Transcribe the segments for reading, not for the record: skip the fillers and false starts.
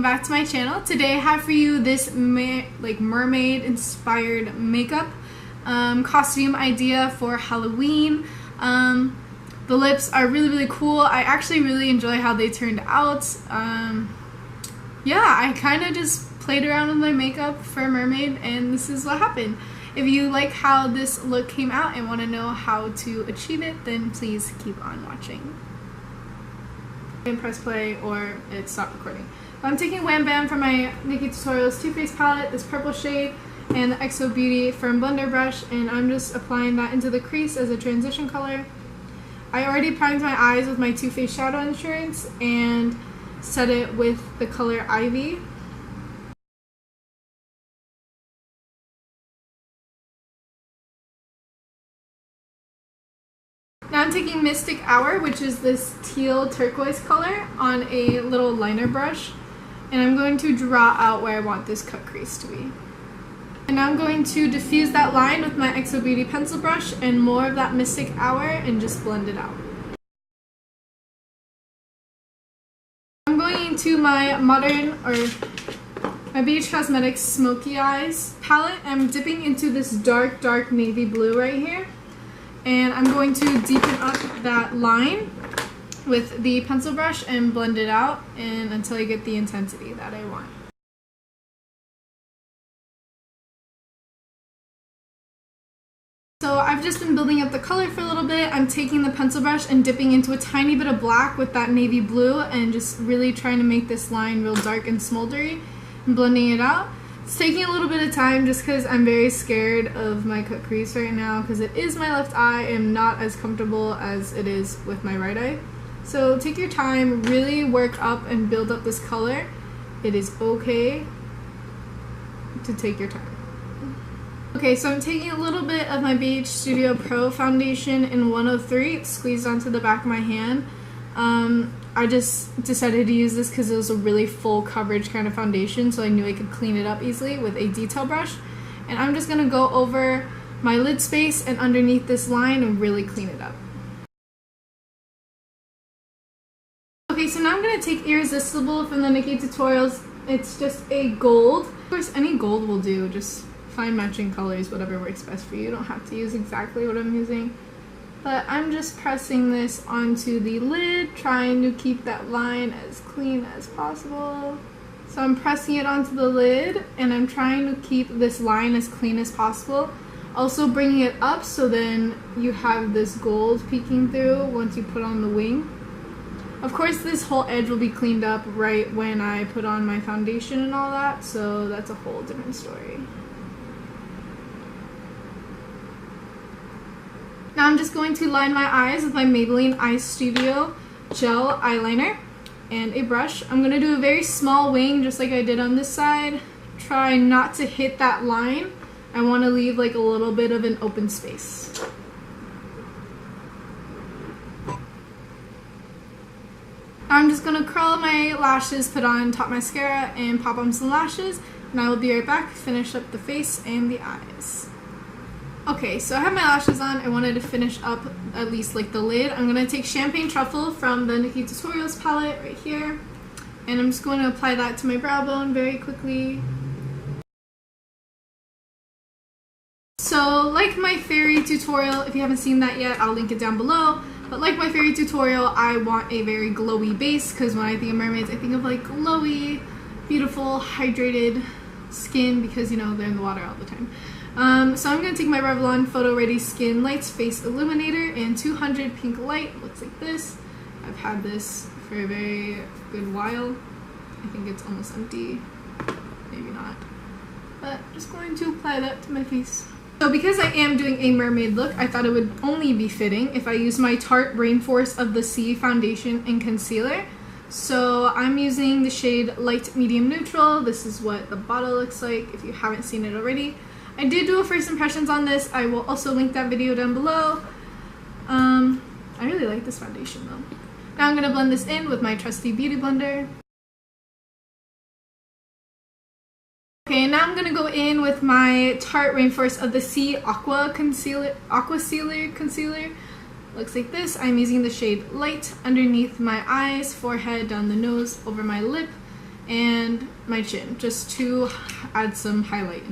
back to my channel. Today I have for you this mermaid inspired makeup costume idea for Halloween. The lips are really cool. I actually really enjoy how they turned out. Yeah, I kind of just played around with my makeup for Mermaid and this is what happened. If you like how this look came out and want to know how to achieve it, then please keep on watching. And press play or it stopped recording. I'm taking Wham Bam from my Nikki Tutorials Too Faced palette, this purple shade, and the XO Beauty Firm Blender brush, and I'm just applying that into the crease as a transition color. I already primed my eyes with my Too Faced Shadow Insurance and set it with the color Ivy. Now I'm taking Mystic Hour, which is this teal turquoise color, on a little liner brush, and I'm going to draw out where I want this cut crease to be. And now I'm going to diffuse that line with my XO Beauty pencil brush and more of that Mystic Hour and just blend it out. I'm going into my my BH Cosmetics Smokey Eyes palette. I'm dipping into this dark navy blue right here. And I'm going to deepen up that line with the pencil brush and blend it out until I get the intensity that I want. So I've just been building up the color for a little bit. I'm taking the pencil brush and dipping into a tiny bit of black with that navy blue and just really trying to make this line real dark and smoldery and blending it out. It's taking a little bit of time just because I'm very scared of my cut crease right now because it is my left eye and not as comfortable as it is with my right eye. So take your time, really work up and build up this color. It is okay to take your time. Okay, so I'm taking a little bit of my BH Studio Pro foundation in 103. It's squeezed onto the back of my hand. I just decided to use this because it was a really full coverage kind of foundation, so I knew I could clean it up easily with a detail brush. And I'm just going to go over my lid space and underneath this line and really clean it up. Okay, so now I'm going to take Irresistible from the Nikki Tutorials. It's just a gold. Of course, any gold will do. Just find matching colors, whatever works best for you. You don't have to use exactly what I'm using. But I'm just pressing this onto the lid, trying to keep that line as clean as possible. So I'm pressing it onto the lid, and I'm trying to keep this line as clean as possible. Also bringing it up so then you have this gold peeking through once you put on the wing. Of course, this whole edge will be cleaned up right when I put on my foundation and all that, so that's a whole different story. Now I'm just going to line my eyes with my Maybelline Eye Studio Gel Eyeliner and a brush. I'm going to do a very small wing just like I did on this side. Try not to hit that line. I want to leave like a little bit of an open space. I'm just going to curl my lashes, put on top mascara, and pop on some lashes. And I will be right back, finish up the face and the eyes. Okay, so I have my lashes on. I wanted to finish up at least like the lid. I'm going to take Champagne Truffle from the Nikki Tutorials palette right here. And I'm just going to apply that to my brow bone very quickly. So like my fairy tutorial, if you haven't seen that yet, I'll link it down below. But like my fairy tutorial, I want a very glowy base because when I think of mermaids, I think of like glowy, beautiful, hydrated skin because, you know, they're in the water all the time. So I'm going to take my Revlon Photoready Skin Lights Face Illuminator in 200 Pink Light. It looks like this. I've had this for a very good while. I think it's almost empty. Maybe not. But I'm just going to apply that to my face. So because I am doing a mermaid look, I thought it would only be fitting if I use my Tarte Rainforest of the Sea foundation and concealer. So I'm using the shade Light Medium Neutral. This is what the bottle looks like if you haven't seen it already. I did do a first impressions on this. I will also link that video down below. I really like this foundation though. Now I'm going to blend this in with my trusty beauty blender. Okay, and now I'm going to go in with my Tarte Rainforest of the Sea AquaCealer concealer. Looks like this. I'm using the shade Light underneath my eyes, forehead, down the nose, over my lip, and my chin, just to add some highlight.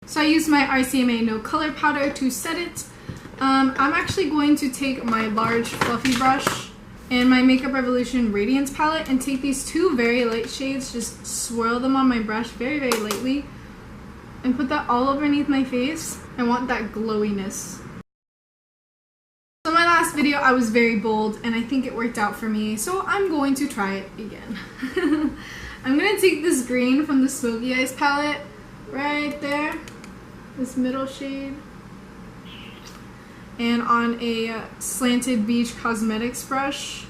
So I used my RCMA No Color Powder to set it. I'm actually going to take my large fluffy brush and my Makeup Revolution Radiance palette and take these two very light shades, just swirl them on my brush very, very lightly, and put that all underneath my face. I want that glowiness. So my last video I was very bold and I think it worked out for me, so I'm going to try it again. I'm going to take this green from the Smokey Eyes palette right there, this middle shade, and on a slanted beach cosmetics brush,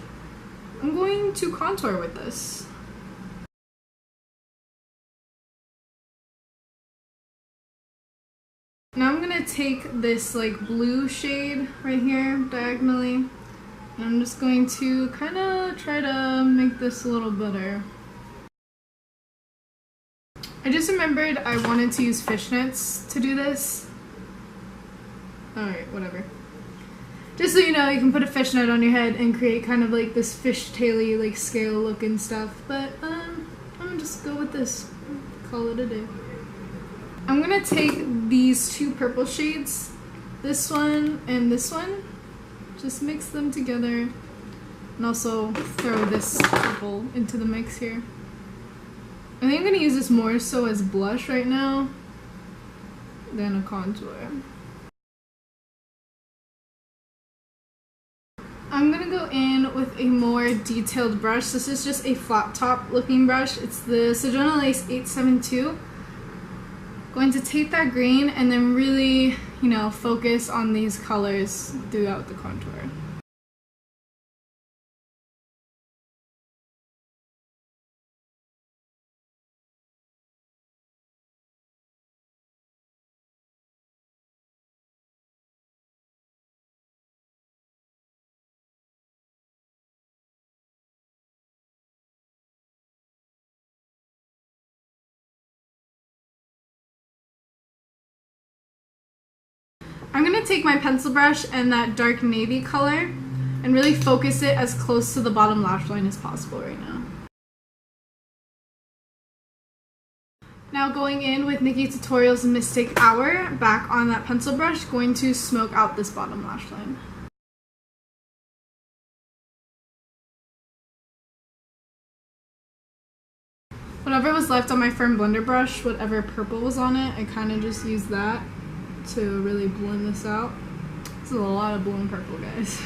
I'm going to contour with this. Now I'm going to take this like blue shade right here diagonally, and I'm just going to kind of try to make this a little better. I just remembered I wanted to use fishnets to do this. Alright, whatever. Just so you know, you can put a fishnet on your head and create kind of like this fishtaily like scale look and stuff, but I'm gonna just go with this. Call it a day. I'm gonna take these two purple shades, this one and this one, just mix them together, and also throw this purple into the mix here. I think I'm gonna use this more so as blush right now than a contour. I'm gonna go in with a more detailed brush. This is just a flat top looking brush. It's the Sedona Lace 872. Going to take that green and then really, you know, focus on these colors throughout the contour. I'm going to take my pencil brush and that dark navy color and really focus it as close to the bottom lash line as possible right now. Now going in with Nikki Tutorials Mystic Hour, back on that pencil brush, going to smoke out this bottom lash line. Whatever was left on my firm blender brush, whatever purple was on it, I kind of just used that to really blend this out. This is a lot of blue and purple, guys.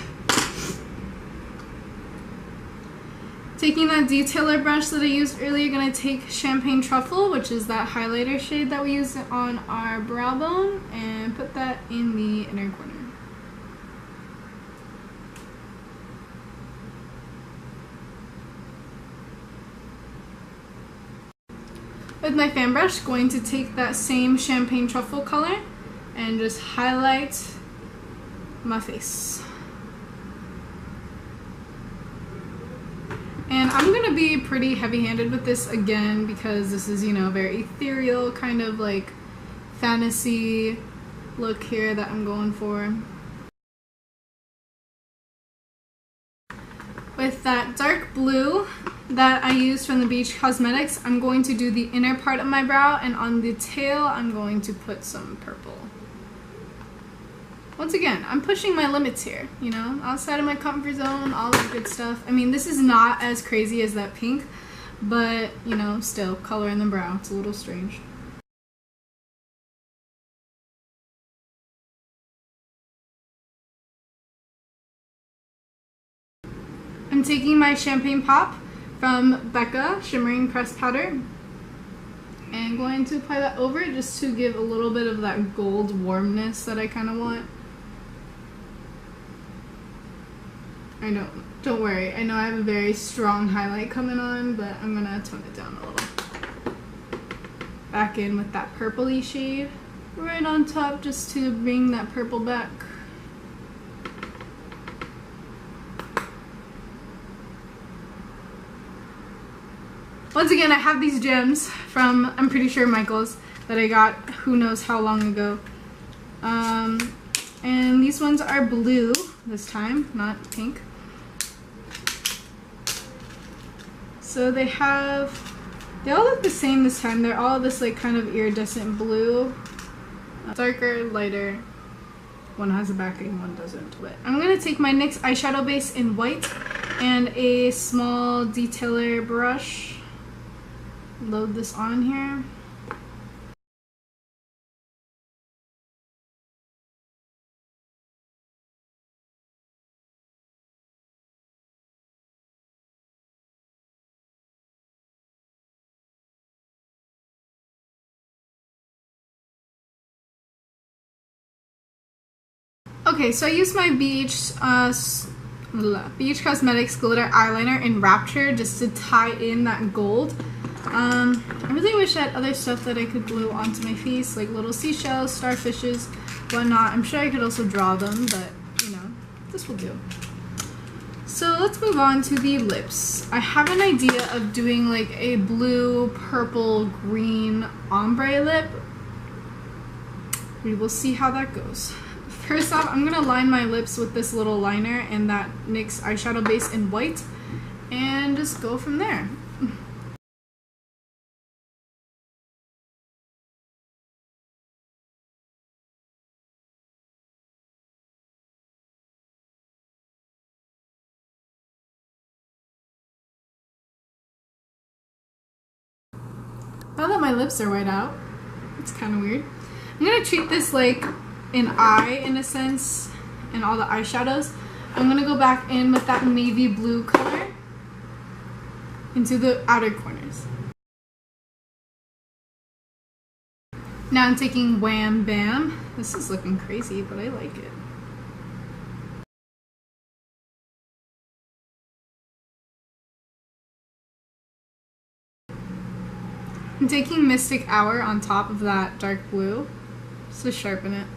Taking that detailer brush that I used earlier, gonna take Champagne Truffle, which is that highlighter shade that we used on our brow bone, and put that in the inner corner. With my fan brush, going to take that same Champagne Truffle color and just highlight my face. And I'm gonna be pretty heavy-handed with this again because this is, you know, very ethereal, kind of like fantasy look here that I'm going for. With that dark blue that I used from the Beach Cosmetics, I'm going to do the inner part of my brow, and on the tail I'm going to put some purple. Once again, I'm pushing my limits here, you know, outside of my comfort zone, all that good stuff. I mean, this is not as crazy as that pink, but, you know, still, color in the brow. It's a little strange. I'm taking my Champagne Pop from Becca Shimmering Pressed Powder and going to apply that over it just to give a little bit of that gold warmness that I kind of want. Don't worry, I know I have a very strong highlight coming on, but I'm gonna tone it down a little. Back in with that purpley shade right on top just to bring that purple back. Once again, I have these gems from, I'm pretty sure, Michael's, that I got who knows how long ago. And these ones are blue this time, not pink. So they all look the same this time. They're all this like kind of iridescent blue. Darker, lighter. One has a backing, one doesn't. But I'm going to take my NYX eyeshadow base in white and a small detailer brush. Load this on here. Okay, so I used my BH Cosmetics glitter eyeliner in Rapture just to tie in that gold. I really wish I had other stuff that I could glue onto my face, like little seashells, starfishes, whatnot. I'm sure I could also draw them, but you know, this will do. So let's move on to the lips. I have an idea of doing like a blue, purple, green ombre lip. We will see how that goes. First off, I'm going to line my lips with this little liner and that NYX eyeshadow base in white and just go from there. Now that my lips are white out, it's kind of weird. I'm going to treat this like an eye in a sense, and all the eyeshadows. I'm going to go back in with that navy blue color into the outer corners. Now I'm taking Wham Bam. This is looking crazy, but I like it. I'm taking Mystic Hour on top of that dark blue just to sharpen it.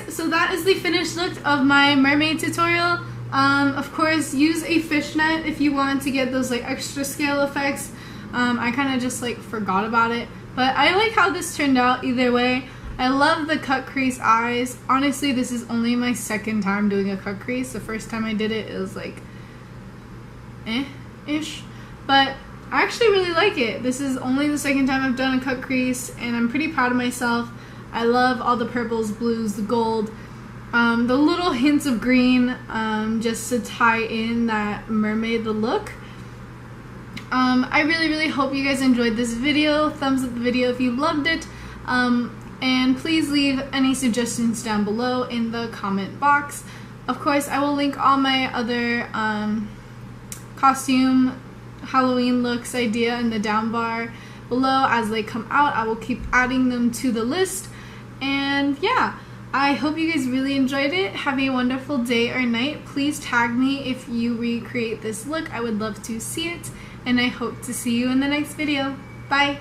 So that is the finished look of my mermaid tutorial. Of course, use a fishnet if you want to get those like extra scale effects. I kind of just like forgot about it, but I like how this turned out either way. I love the cut crease eyes. Honestly, this is only my second time doing a cut crease. The first time I did it, it was like ish, but I actually really like it. This is only the second time I've done a cut crease, and I'm pretty proud of myself. I love all the purples, blues, the gold, the little hints of green, just to tie in that mermaid look. I really hope you guys enjoyed this video. Thumbs up the video if you loved it, and please leave any suggestions down below in the comment box. Of course, I will link all my other costume Halloween looks idea in the down bar below. As they come out, I will keep adding them to the list. And yeah, I hope you guys really enjoyed it. Have a wonderful day or night. Please tag me if you recreate this look. I would love to see it, and I hope to see you in the next video. Bye!